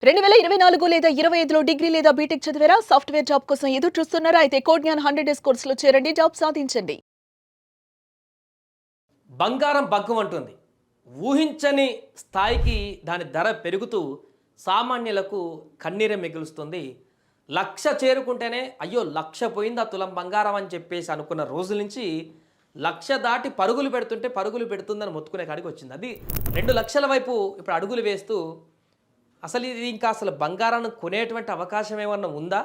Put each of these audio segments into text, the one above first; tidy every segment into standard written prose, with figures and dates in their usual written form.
2024 లేదా 25లో డిగ్రీ లేదా బీటెక్ చదివారా? సాఫ్ట్‌వేర్ జాబ్ కోసం ఎదురు చూస్తున్నారా? అయితే కోడ్‌జ్ఞాన్ 100 డేస్ కోర్సులో చేరండి. జాబ్ సాధించండి. బంగారం బగ్గమంటుంది. ఊహించని స్థాయికి దాని ధర పెరుగుతూ సామాన్యులకు కన్నీరే మిగులుస్తుంది. 1,00,000 చేరుకుంటేనే అయ్యో 1,00,000 పోయిందా తులం బంగారం అని చెప్పేసి అనుకున్న రోజుల నుంచి 1,00,000 దాటి పరుగులు పెడుతుంటే పరుగులు పెడుతుందని మొత్తుకునే కాడికి వచ్చింది. అది 2,00,000 వైపు ఇప్పుడు అడుగులు వేస్తూ అసలు ఇది ఇంకా అసలు బంగారాన్ని కొనేటువంటి అవకాశం ఏమన్నా ఉందా?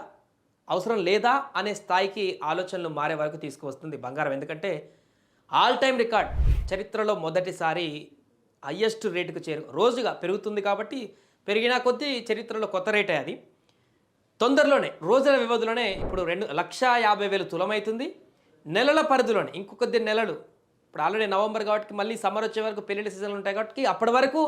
అవసరం లేదా? అనే స్థాయికి ఆలోచనలు మారే వరకు తీసుకువస్తుంది బంగారం. ఎందుకంటే ఆల్ టైమ్ రికార్డ్ చరిత్రలో మొదటిసారి హయ్యెస్ట్ రేటుకు రోజుగా పెరుగుతుంది కాబట్టి పెరిగినా కొద్దీ చరిత్రలో కొత్త రేటే అది. తొందరలోనే రోజుల వ్యవధిలోనే ఇప్పుడు 2,50,000 తులమవుతుంది. నెలల పరిధిలోనే ఇంకొద్ది నెలలు ఇప్పుడు ఆల్రెడీ నవంబర్ కాబట్టి మళ్ళీ సమ్మర్ వచ్చే వరకు పెళ్లి సీజన్లు ఉంటాయి కాబట్టి అప్పటి వరకు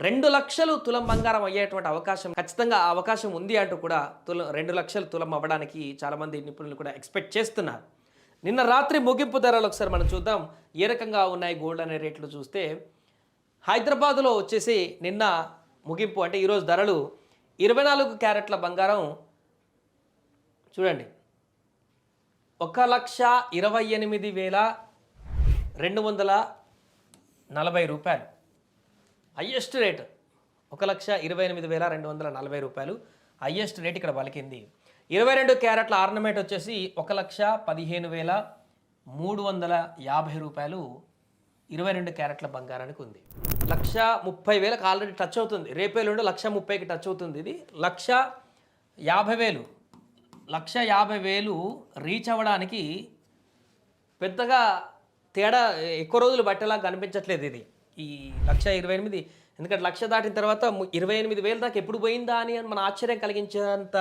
2,00,000 తులం బంగారం అయ్యేటువంటి అవకాశం ఖచ్చితంగా ఆ అవకాశం ఉంది అంటూ కూడా 2,00,000 తులం అవ్వడానికి చాలామంది నిపుణులు కూడా ఎక్స్పెక్ట్ చేస్తున్నారు. నిన్న రాత్రి ముగింపు ధరలు ఒకసారి మనం చూద్దాం ఏ రకంగా ఉన్నాయి గోల్డ్ అనే రేట్లు చూస్తే హైదరాబాదులో వచ్చేసి నిన్న ముగింపు అంటే ఈరోజు ధరలు 24 క్యారెట్ల బంగారం చూడండి 1,28,240 రూపాయలు హయ్యెస్ట్ రేట్. 1,28,240 రూపాయలు హయ్యెస్ట్ రేట్ ఇక్కడ పలికింది. 22 క్యారెట్ల ఆర్నమెంట్ వచ్చేసి 1,15,350 రూపాయలు 22 క్యారెట్ల బంగారానికి ఉంది. 1,30,000కి ఆల్రెడీ టచ్ అవుతుంది. రేపేలుండి 1,30,000కి టచ్ అవుతుంది. ఇది 1,50,000 1,50,000 రీచ్ అవ్వడానికి పెద్దగా తేడా ఎక్కువ రోజులు బట్టేలా కనిపించట్లేదు ఇది. ఈ 1,28,000 ఎందుకంటే 1,00,000 దాటిన తర్వాత 28,000 దాకా ఎప్పుడు పోయిందా అని మన ఆశ్చర్యం కలిగించేంత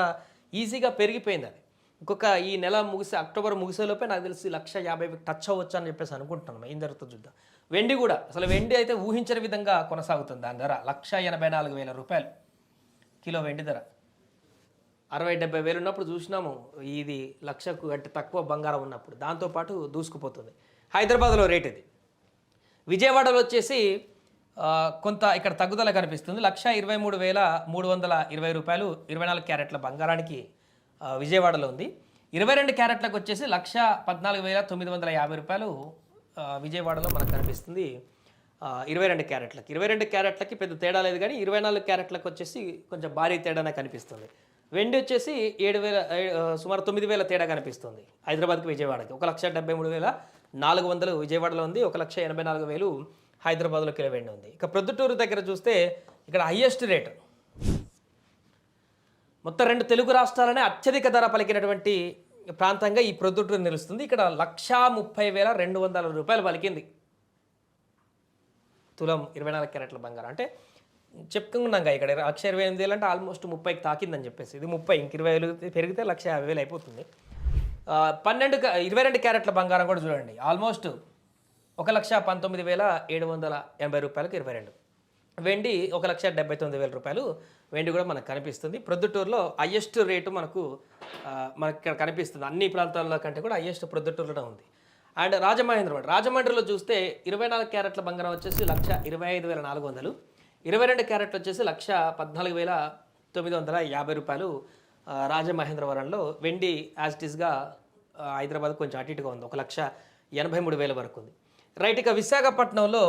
ఈజీగా పెరిగిపోయింది అది. ఇంకొక ఈ నెల అక్టోబర్ ముగిసేలోపే నాకు తెలిసి 1,50,000 టచ్ అవ్వచ్చు అని చెప్పేసి అనుకుంటున్నాను. ఏం జరుగుతుందో చూద్దాం. వెండి కూడా అసలు వెండి అయితే ఊహించని విధంగా కొనసాగుతుంది. దాని ధర 1,84,000 రూపాయలు కిలో వెండి ధర. 60,000-70,000 ఉన్నప్పుడు చూసినాము ఇది 1,00,000కు అంటే తక్కువ బంగారం ఉన్నప్పుడు. దాంతోపాటు దూసుకుపోతుంది. హైదరాబాద్లో రేట్ ఇది. విజయవాడలో వచ్చేసి కొంత ఇక్కడ తగ్గుదల కనిపిస్తుంది. 1,23,320 రూపాయలు 24 క్యారెట్ల బంగారానికి విజయవాడలో ఉంది. 22 క్యారెట్లకు వచ్చేసి 1,14,950 రూపాయలు విజయవాడలో మనకు కనిపిస్తుంది. 22 క్యారెట్లకి 22 క్యారెట్లకి పెద్ద తేడా లేదు, కానీ 24 క్యారెట్లకు వచ్చేసి కొంచెం భారీ తేడానే కనిపిస్తుంది. వెండి వచ్చేసి 7,000 సుమారు 9,000 తేడా కనిపిస్తుంది హైదరాబాద్కి విజయవాడకి. 1,73,400 విజయవాడలో ఉంది. 1,84,000 హైదరాబాద్లో కిలో వెండి ఉంది. ఇక ప్రొద్దుటూరు దగ్గర చూస్తే ఇక్కడ హయ్యెస్ట్ రేటు మొత్తం 2 తెలుగు రాష్ట్రాలనే అత్యధిక ధర పలికినటువంటి ప్రాంతంగా ఈ ప్రొద్దుటూరు నిలుస్తుంది. ఇక్కడ 1,30,200 రూపాయలు పలికింది తులం 24 క్యారెట్ల బంగారం. అంటే చెప్పుకున్నాగా ఇక్కడ 1,28,000 అంటే ఆల్మోస్ట్ 30కి తాకిందని చెప్పేసి ఇది 30 ఇంక 20,000 పెరిగితే 1,50,000 అయిపోతుంది. 22 క్యారెట్ల బంగారం కూడా చూడండి ఆల్మోస్ట్ 1,19,780 రూపాయలకు 22. వెండి 1,79,000 రూపాయలు వెండి కూడా మనకు కనిపిస్తుంది. ప్రొద్దుటూరులో హయ్యెస్ట్ రేటు మనకు ఇక్కడ కనిపిస్తుంది. అన్ని ప్రాంతాల్లో కంటే కూడా హయ్యెస్ట్ ప్రొద్దుటూరులో ఉంది. అండ్ రాజమండ్రిలో చూస్తే 24 క్యారెట్ల బంగారం వచ్చేసి 1,25,400, 22 క్యారెట్లు వచ్చేసి 1,14,950 రూపాయలు రాజమహేంద్రవరంలో. వెండి యాజ్ ఇట్ ఈస్గా హైదరాబాద్ కొంచెం అటు ఇటుగా ఉంది. 1,83,000 వరకు ఉంది. రైట్. ఇక విశాఖపట్నంలో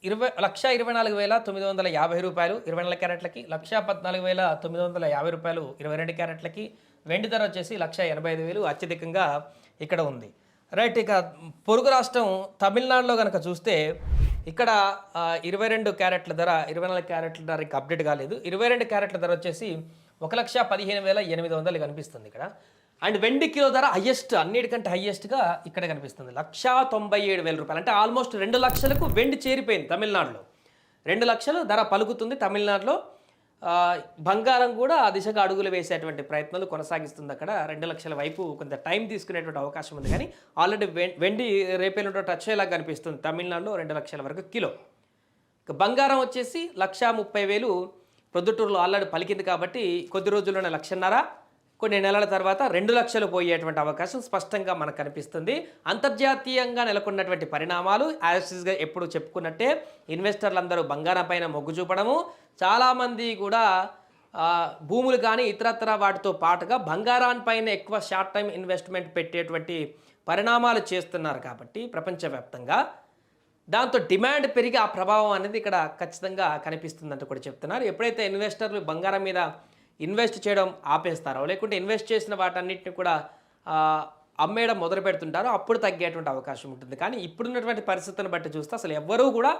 1,24,950 రూపాయలు 24 క్యారెట్లకి, 1,14,950 రూపాయలు 22 క్యారెట్లకి. వెండి ధర వచ్చేసి 1,85,000 అత్యధికంగా ఇక్కడ ఉంది. రైట్. ఇక పొరుగు రాష్ట్రం తమిళనాడులో కనుక చూస్తే ఇక్కడ 22 క్యారెట్ల ధర 24 క్యారెట్ల ధర ఇంకా అప్డేట్ కాలేదు. 22 క్యారెట్ల ధర వచ్చేసి 1,15,800 కనిపిస్తుంది ఇక్కడ. అండ్ వెండి కిలో ధర హయ్యెస్ట్, అన్నిటికంటే హయ్యెస్ట్గా ఇక్కడ కనిపిస్తుంది 1,97,000 రూపాయలు. అంటే ఆల్మోస్ట్ 2,00,000కు వెండి చేరిపోయింది తమిళనాడులో. 2,00,000 ధర పలుకుతుంది తమిళనాడులో. బంగారం కూడా ఆ దిశగా అడుగులు వేసేటువంటి ప్రయత్నాలు కొనసాగిస్తుంది అక్కడ. 2,00,000 వైపు కొంత టైం తీసుకునేటువంటి అవకాశం ఉంది, కానీ ఆల్రెడీ వెండి రేపేలుంటో టచ్ అయ్యేలా కనిపిస్తుంది తమిళనాడులో 2,00,000 వరకు కిలో. బంగారం వచ్చేసి 1,30,000 ప్రొద్దుటూరులో ఆల్రెడీ పలికింది కాబట్టి కొద్ది రోజుల్లోనే 1,50,000, కొన్ని నెలల తర్వాత 2,00,000 పోయేటువంటి అవకాశం స్పష్టంగా మనకు కనిపిస్తుంది. అంతర్జాతీయంగా నెలకొన్నటువంటి పరిణామాలు యాజ్గా ఎప్పుడు చెప్పుకున్నట్టే ఇన్వెస్టర్లు అందరూ బంగారం పైన మొగ్గు చూపడము, చాలామంది కూడా భూములు కానీ ఇతరత్ర వాటితో పాటుగా బంగారాన్పైన ఎక్కువ షార్ట్ టైం ఇన్వెస్ట్మెంట్ పెట్టేటువంటి పరిణామాలు చేస్తున్నారు కాబట్టి ప్రపంచవ్యాప్తంగా దాంతో డిమాండ్ పెరిగి ఆ ప్రభావం అనేది ఇక్కడ ఖచ్చితంగా కనిపిస్తుందంటూ కూడా చెప్తున్నారు. ఎప్పుడైతే ఇన్వెస్టర్లు బంగారం మీద ఇన్వెస్ట్ చేయడం ఆపేస్తారో లేకుంటే ఇన్వెస్ట్ చేసిన వాటన్నిటిని కూడా అమ్మేయడం మొదలు పెడుతుంటారో అప్పుడు తగ్గేటువంటి అవకాశం ఉంటుంది. కానీ ఇప్పుడున్నటువంటి పరిస్థితులను బట్టి చూస్తే అసలు ఎవ్వరూ కూడా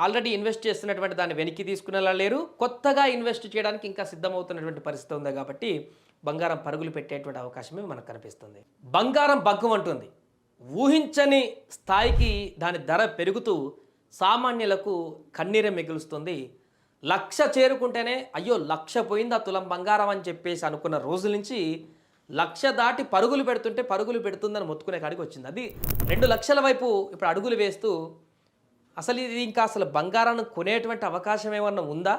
ఆల్రెడీ ఇన్వెస్ట్ చేస్తున్నటువంటి దాన్ని వెనక్కి తీసుకునేలా లేరు, కొత్తగా ఇన్వెస్ట్ చేయడానికి ఇంకా సిద్ధమవుతున్నటువంటి పరిస్థితి ఉంది. కాబట్టి బంగారం పరుగులు పెట్టేటువంటి అవకాశమే మనకు కనిపిస్తుంది. బంగారం బగ్గుమంటుంది, ఊహించని స్థాయికి దాని ధర పెరుగుతూ సామాన్యులకు కన్నీరే మిగులుస్తుంది. 1,00,000 చేరుకుంటేనే అయ్యో 1,00,000 పోయిందా తులం బంగారం అని చెప్పేసి అనుకున్న రోజుల నుంచి 1,00,000 దాటి పరుగులు పెడుతుందని మొత్తుకునే కాడికి వచ్చింది. అది 2,00,000 వైపు ఇప్పుడు అడుగులు వేస్తూ అసలు ఇది ఇంకా అసలు బంగారాన్ని కొనేటువంటి అవకాశం ఏమన్నా ఉందా,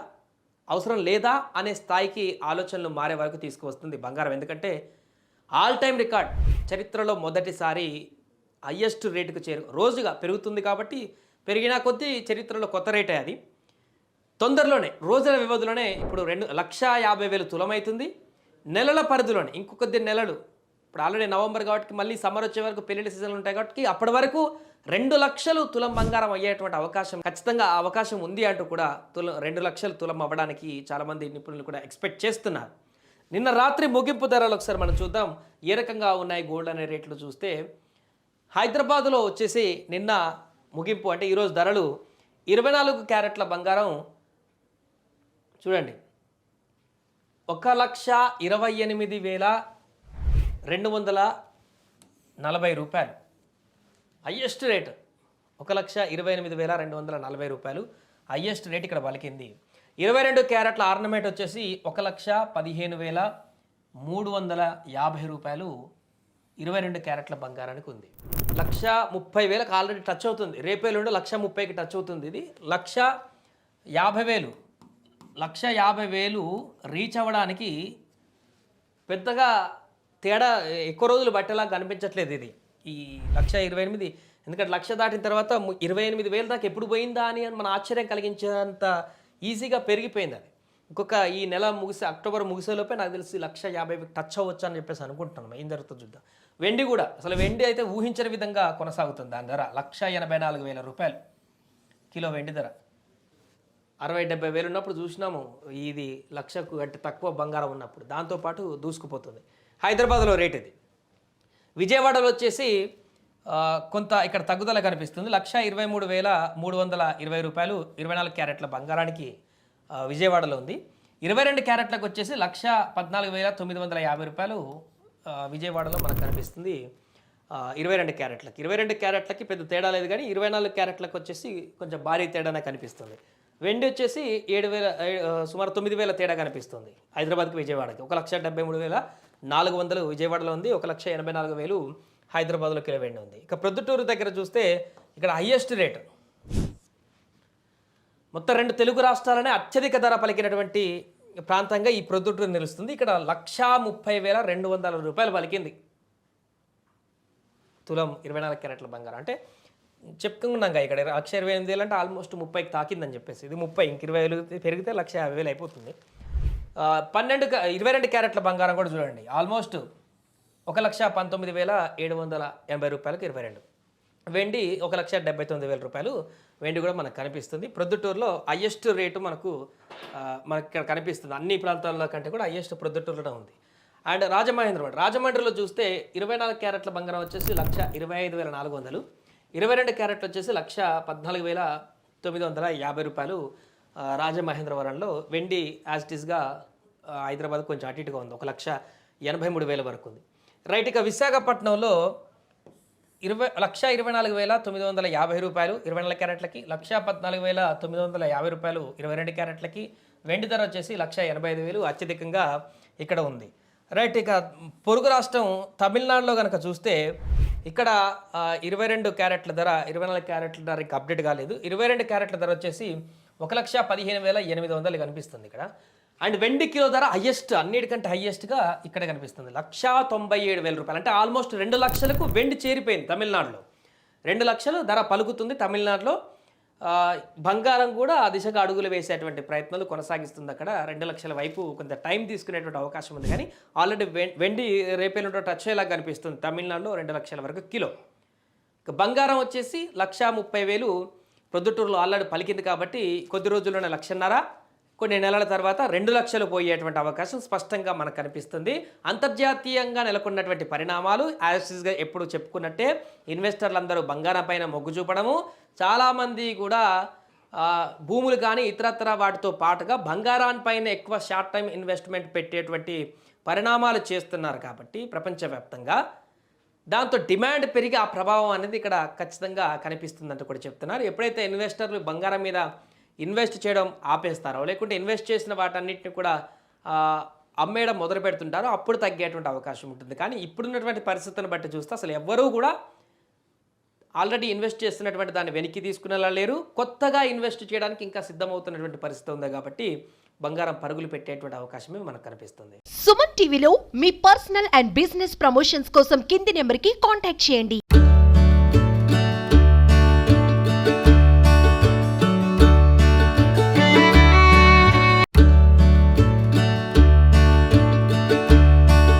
అవసరం లేదా అనే స్థాయికి ఆలోచనలు మారే వరకు తీసుకువస్తుంది బంగారం. ఎందుకంటే ఆల్ టైమ్ రికార్డ్ చరిత్రలో మొదటిసారి హయ్యెస్ట్ రేటుకు రోజుగా పెరుగుతుంది. కాబట్టి పెరిగినా కొద్దీ చరిత్రలో కొత్త రేటే అది. తొందరలోనే రోజుల వ్యవధిలోనే ఇప్పుడు 2,50,000 తులమవుతుంది. నెలల పరిధిలోనే ఇంకొద్ది నెలలు, ఇప్పుడు ఆల్రెడీ నవంబర్ కాబట్టి మళ్ళీ సమ్మర్ వచ్చే వరకు పెళ్లి సీజన్లు ఉంటాయి కాబట్టి అప్పటి వరకు 2,00,000 తులం బంగారం అయ్యేటువంటి అవకాశం ఖచ్చితంగా అవకాశం ఉంది అంటూ కూడా 2,00,000 తులం అవ్వడానికి చాలామంది నిపుణులు కూడా ఎక్స్పెక్ట్ చేస్తున్నారు. నిన్న రాత్రి ముగింపు ధరలు ఒకసారి మనం చూద్దాం ఏ రకంగా ఉన్నాయి. గోల్డ్ అనే రేట్లు చూస్తే హైదరాబాదులో వచ్చేసి నిన్న ముగింపు అంటే ఈరోజు ధరలు 24 క్యారెట్ల బంగారం చూడండి 1,28,240 రూపాయలు హయ్యెస్ట్ రేట్. 1,28,240 హయ్యెస్ట్ రేట్ ఇక్కడ పలికింది. 22 క్యారెట్ల ఆర్నమెంట్ వచ్చేసి 1,15,350 రూపాయలు 22 క్యారెట్ల బంగారానికి ఉంది. 1,30,000కి ఆల్రెడీ టచ్ అవుతుంది. రేపేలుండి 1,30,000కి టచ్ అవుతుంది. ఇది 1,50,000 రీచ్ అవ్వడానికి పెద్దగా తేడా ఎక్కువ రోజులు బట్టేలా కనిపించట్లేదు. ఇది ఈ 1,28,000 ఎందుకంటే 1,00,000 దాటిన తర్వాత 28,000 దాకా ఎప్పుడు పోయిందా అని మన ఆశ్చర్యం కలిగించేంత ఈజీగా పెరిగిపోయింది. అది ఇంకొక ఈ నెల అక్టోబర్ ముగిసేలోపే నాకు తెలిసి 1,50,000 టచ్ అవ్వచ్చు అని చెప్పేసి అనుకుంటున్నాను. ఏం జరుగుతుందో చూద్దాం. వెండి కూడా అసలు వెండి అయితే ఊహించని విధంగా కొనసాగుతుంది. దాని ధర 1,84,000 రూపాయలు కిలో వెండి ధర. 60,000-70,000 ఉన్నప్పుడు చూసినాము. ఇది 1,00,000కు అంటే తక్కువ బంగారం ఉన్నప్పుడు దాంతోపాటు దూసుకుపోతుంది. హైదరాబాద్లో రేట్ ఇది. విజయవాడలో వచ్చేసి కొంత ఇక్కడ తగ్గుదల కనిపిస్తుంది. 1,23,320 రూపాయలు 24 క్యారెట్ల బంగారానికి విజయవాడలో ఉంది. 22 క్యారెట్లకు వచ్చేసి 1,14,950 రూపాయలు విజయవాడలో మనకు కనిపిస్తుంది. 22 క్యారెట్లకి పెద్ద తేడా లేదు, కానీ 24 క్యారెట్లకు వచ్చేసి కొంచెం భారీ తేడానే కనిపిస్తుంది. వెండి వచ్చేసి 7,000 సుమారు 9,000 తేడా కనిపిస్తుంది హైదరాబాద్కి విజయవాడకి. 1,73,400 విజయవాడలో ఉంది. 1,84,000 హైదరాబాద్లో కిలో వెండి ఉంది. ఇక ప్రొద్దుటూరు దగ్గర చూస్తే ఇక్కడ హయ్యెస్ట్ రేటు మొత్తం 2 తెలుగు రాష్ట్రాలనే అత్యధిక ధర పలికినటువంటి ప్రాంతంగా ఈ ప్రొద్దుటూరు నిలుస్తుంది. ఇక్కడ 1,30,200 రూపాయలు పలికింది తులం 24 క్యారెట్ల బంగారం. అంటే చెప్పుకున్నాం ఇక్కడ 1,28,000 అంటే ఆల్మోస్ట్ 30కి తాకిందని చెప్పేసి. ఇది 30 ఇంక 20,000 పెరిగితే 1,50,000 అయిపోతుంది. 22 క్యారెట్ల బంగారం కూడా చూడండి, ఆల్మోస్ట్ 1,19,780 రూపాయలకు 22. వెండి 1,79,000 రూపాయలు వెండి కూడా మనకు కనిపిస్తుంది. ప్రొద్దుటూరులో హయ్యెస్ట్ రేటు మనకు ఇక్కడ కనిపిస్తుంది. అన్ని ప్రాంతాల కంటే కూడా హయ్యెస్ట్ ప్రొద్దుటూరులో ఉంది. అండ్ రాజమండ్రిలో చూస్తే 24 క్యారెట్ల బంగారం వచ్చేసి 1,25,400, 22 క్యారెట్లు వచ్చేసి 1,14,950 రూపాయలు రాజమహేంద్రవరంలో. వెండి యాజ్ ఇట్ ఈస్గా హైదరాబాద్ కొంచెం అటు ఇటుగా ఉంది, 1,83,000 వరకు ఉంది. రైట్. ఇక విశాఖపట్నంలో 1,24,950 రూపాయలు 24 క్యారెట్లకి, 1,14,950 రూపాయలు 22 క్యారెట్లకి. వెండి ధర వచ్చేసి 1,85,000 అత్యధికంగా ఇక్కడ ఉంది. రైట్. ఇక పొరుగు రాష్ట్రం తమిళనాడులో కనుక చూస్తే ఇక్కడ 22 క్యారెట్ల ధర 24 క్యారెట్ల ధర ఇంకా అప్డేట్ కాలేదు. 22 క్యారెట్ల ధర వచ్చేసి 1,15,800 కనిపిస్తుంది ఇక్కడ. అండ్ వెండి కిలో ధర హయ్యెస్ట్, అన్నిటికంటే హయ్యెస్ట్గా ఇక్కడ కనిపిస్తుంది 1,97,000 రూపాయలు. అంటే ఆల్మోస్ట్ 2 లక్షలకు వెండి చేరిపోయింది తమిళనాడులో. 2 లక్షలు ధర పలుకుతుంది తమిళనాడులో. బంగారం కూడా ఆ దిశగా అడుగులు వేసేటువంటి ప్రయత్నాలు కొనసాగిస్తుంది. అక్కడ 2 లక్షల వైపు కొంత టైం తీసుకునేటువంటి అవకాశం ఉంది. కానీ ఆల్రెడీ వెండి రేపేళ్ళతో టచ్ అయ్యేలా కనిపిస్తుంది. తమిళనాడులో 2 లక్షల వరకు కిలో. ఇక బంగారం వచ్చేసి 1,30,000 ప్రొద్దుటూరులో ఆల్రెడీ పలికింది కాబట్టి కొద్ది రోజుల్లోనే 1,50,000, కొన్ని నెలల తర్వాత 2 లక్షలు పోయేటువంటి అవకాశం స్పష్టంగా మనకు కనిపిస్తుంది. అంతర్జాతీయంగా నెలకొన్నటువంటి పరిణామాలు యాజ్గా ఎప్పుడు చెప్పుకున్నట్టే ఇన్వెస్టర్లు అందరూ బంగారం పైన మొగ్గు చూపడము, చాలామంది కూడా భూములు కానీ ఇతరత్ర వాటితో పాటుగా బంగారాన్పైన ఎక్కువ షార్ట్ టైం ఇన్వెస్ట్మెంట్ పెట్టేటువంటి పరిణామాలు చేస్తున్నారు కాబట్టి ప్రపంచవ్యాప్తంగా దాంతో డిమాండ్ పెరిగి ఆ ప్రభావం అనేది ఇక్కడ ఖచ్చితంగా కనిపిస్తుందంటూ కూడా చెప్తున్నారు. ఎప్పుడైతే ఇన్వెస్టర్లు బంగారం మీద ఇన్వెస్ట్ చేయడం ఆపేస్తారో, లేకుంటే ఇన్వెస్ట్ చేసిన వాటన్నిటిని కూడా అమ్మేయడం మొదలు పెడుతుంటారో అప్పుడు తగ్గేటువంటి అవకాశం ఉంటుంది. కానీ ఇప్పుడున్నటువంటి పరిస్థితులను బట్టి చూస్తే అసలు ఎవ్వరూ కూడా ఆల్రెడీ ఇన్వెస్ట్ చేస్తున్నటువంటి దాన్ని వెనక్కి తీసుకునేలా లేరు. కొత్తగా ఇన్వెస్ట్ చేయడానికి ఇంకా సిద్ధమవుతున్నటువంటి పరిస్థితి ఉంది కాబట్టి బంగారం పరుగులు పెట్టేటువంటి అవకాశమే మనకు కనిపిస్తుంది. సుమన్ టీవీలో మీ పర్సనల్ అండ్ బిజినెస్ ప్రమోషన్స్ కోసం కింది నెంబర్కి కాంటాక్ట్ చేయండి.